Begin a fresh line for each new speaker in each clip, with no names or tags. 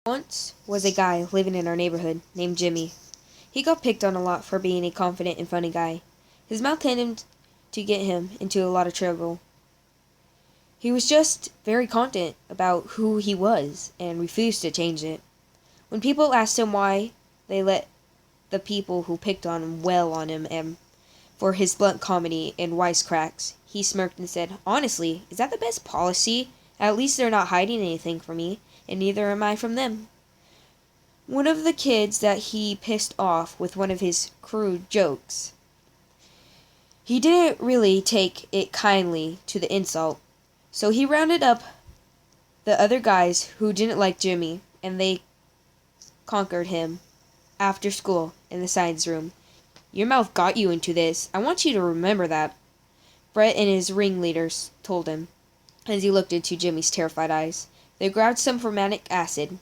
Once was a guy living in our neighborhood named Jimmy. He got picked on a lot for being a confident and funny guy. His mouth tended to get him into a lot of trouble. He was just very confident about who he was and refused to change it. When people asked him why they let the people who picked on him wail on him and for his blunt comedy and wisecracks, he smirked and said, "Honestly, is that the best policy? At least they're not hiding anything from me, and neither am I from them." One of the kids that he pissed off with one of his crude jokes. He didn't really take it kindly to the insult, so he rounded up the other guys who didn't like Jimmy, and they conquered him after school in the science room. "Your mouth got you into this. I want you to remember that," Brett and his ringleaders told him, as he looked into Jimmy's terrified eyes. They grabbed some formatic acid,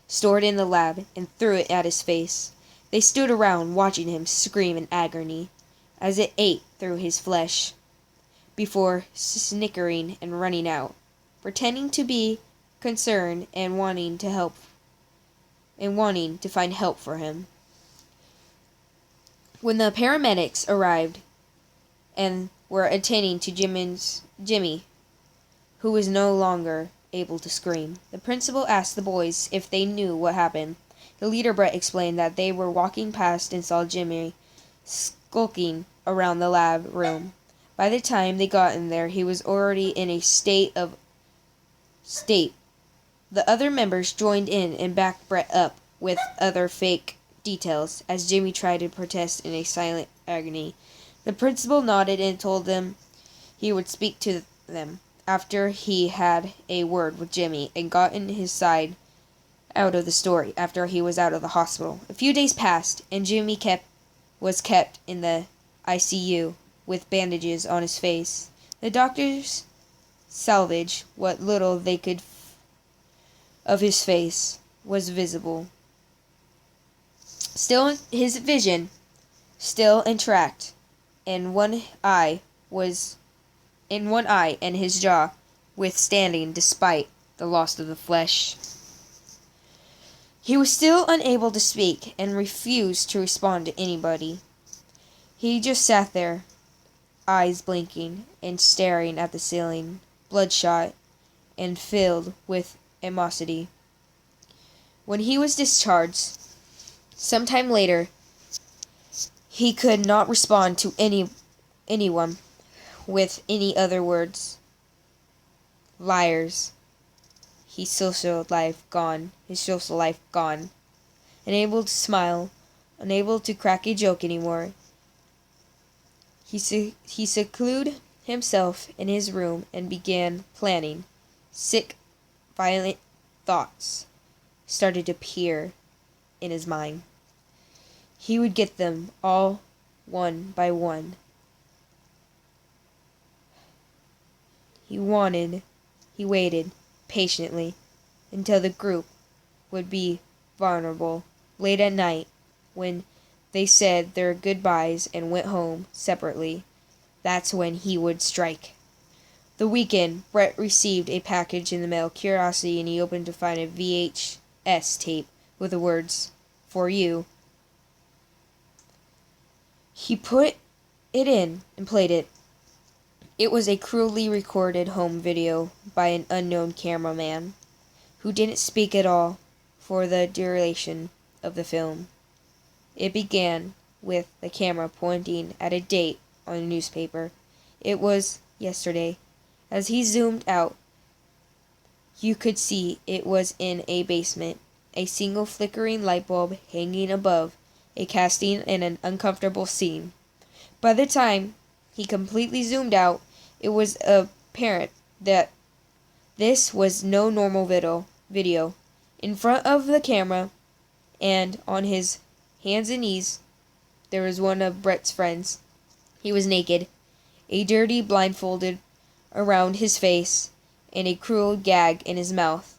stored in the lab, and threw it at his face. They stood around watching him scream in agony as it ate through his flesh, before snickering and running out, pretending to be concerned and wanting to find help for him. When the paramedics arrived and were attending to Jimmy, who was no longer able to scream, the principal asked the boys if they knew what happened. The leader, Brett, explained that they were walking past and saw Jimmy skulking around the lab room. By the time they got in there, he was already in a state. The other members joined in and backed Brett up with other fake details as Jimmy tried to protest in a silent agony. The principal nodded and told them he would speak to them after he had a word with Jimmy and gotten his side out of the story after he was out of the hospital. A few days passed, and Jimmy was kept in the ICU with bandages on his face. The doctors salvaged what little they could of his face was visible. Still, his vision still intact, and one eye and his jaw withstanding despite the loss of the flesh. He was still unable to speak and refused to respond to anybody. He just sat there, eyes blinking and staring at the ceiling, bloodshot and filled with animosity. When he was discharged, sometime later, he could not respond to anyone with any other words. Liars. His social life gone. Unable to smile, unable to crack a joke anymore. He secluded himself in his room and began planning. Sick, violent thoughts started to appear in his mind. He would get them all one by one. He waited patiently until the group would be vulnerable late at night when they said their goodbyes and went home separately. That's when he would strike. The weekend, Brett received a package in the mail. Curiosity, and he opened to find a VHS tape with the words, "For you." He put it in and played it. It was a crudely recorded home video by an unknown cameraman who didn't speak at all for the duration of the film. It began with the camera pointing at a date on a newspaper. It was yesterday. As he zoomed out, you could see it was in a basement, a single flickering light bulb hanging above a casting in an uncomfortable scene. By the time he completely zoomed out, it was apparent that this was no normal video. In front of the camera and on his hands and knees, there was one of Brett's friends. He was naked, a dirty blindfolded around his face, and a cruel gag in his mouth.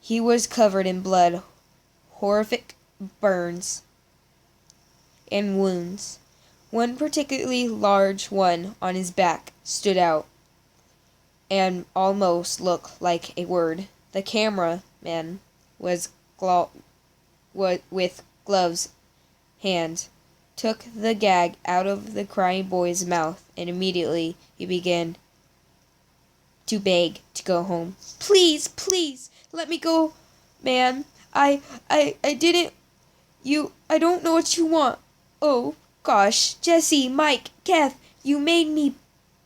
He was covered in blood, horrific burns, and wounds. One particularly large one on his back stood out and almost looked like a word. The cameraman was with gloves hand, took the gag out of the crying boy's mouth, and immediately he began to beg to go home. Please, please, let me go, man. I didn't, I don't know what you want. Oh, gosh, Jesse, Mike, Kath, you made me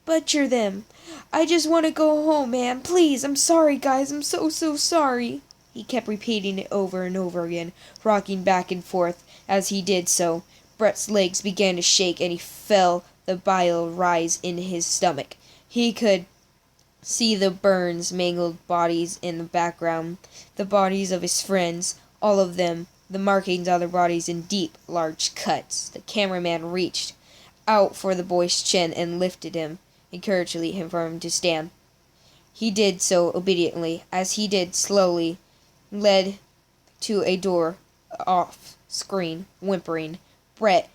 butcher them. I just want to go home, man. Please, I'm sorry, guys. I'm so sorry. He kept repeating it over and over again, rocking back and forth. As he did so, Brett's legs began to shake and he felt the bile rise in his stomach. He could see the Burns' mangled bodies in the background, the bodies of his friends, all of them, the markings on their bodies in deep, large cuts. The cameraman reached out for the boy's chin and lifted him, encouraging him for him to stand. He did so obediently, as he did slowly, led to a door off screen, whimpering, Brett,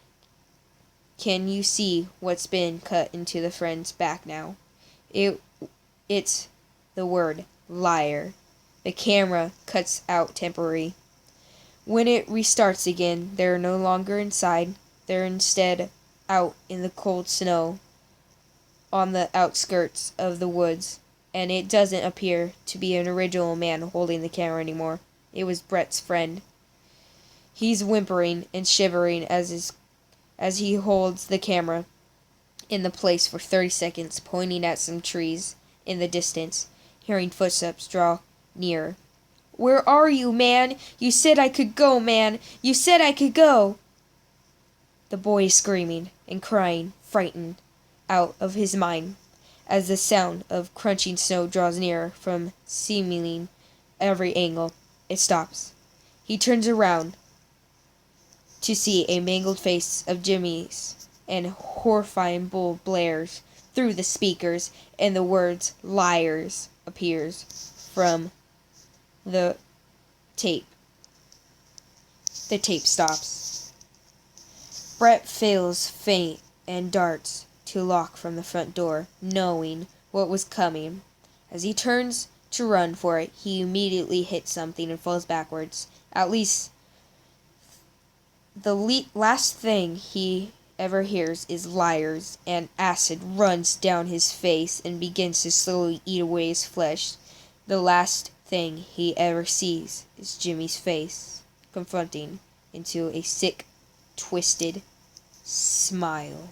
can you see what's been cut into the friend's back now? It's the word liar. The camera cuts out temporarily. When it restarts again, they're no longer inside. They're instead out in the cold snow on the outskirts of the woods, and it doesn't appear to be an original man holding the camera anymore. It was Brett's friend. He's whimpering and shivering as he holds the camera in the place for 30 seconds, pointing at some trees in the distance, hearing footsteps draw nearer. Where are you, man? You said I could go, man. You said I could go. The boy is screaming and crying, frightened out of his mind, as the sound of crunching snow draws nearer from seemingly every angle. It stops. He turns around to see a mangled face of Jimmy's, and horrifying bull blares through the speakers, and the words liars appears from the tape. The tape stops. Brett feels faint and darts to lock from the front door, knowing what was coming. As he turns to run for it, he immediately hits something and falls backwards. At least the last thing he ever hears is liars, and acid runs down his face and begins to slowly eat away his flesh. The last thing he ever sees is Jimmy's face, confronting into a sick, twisted smile.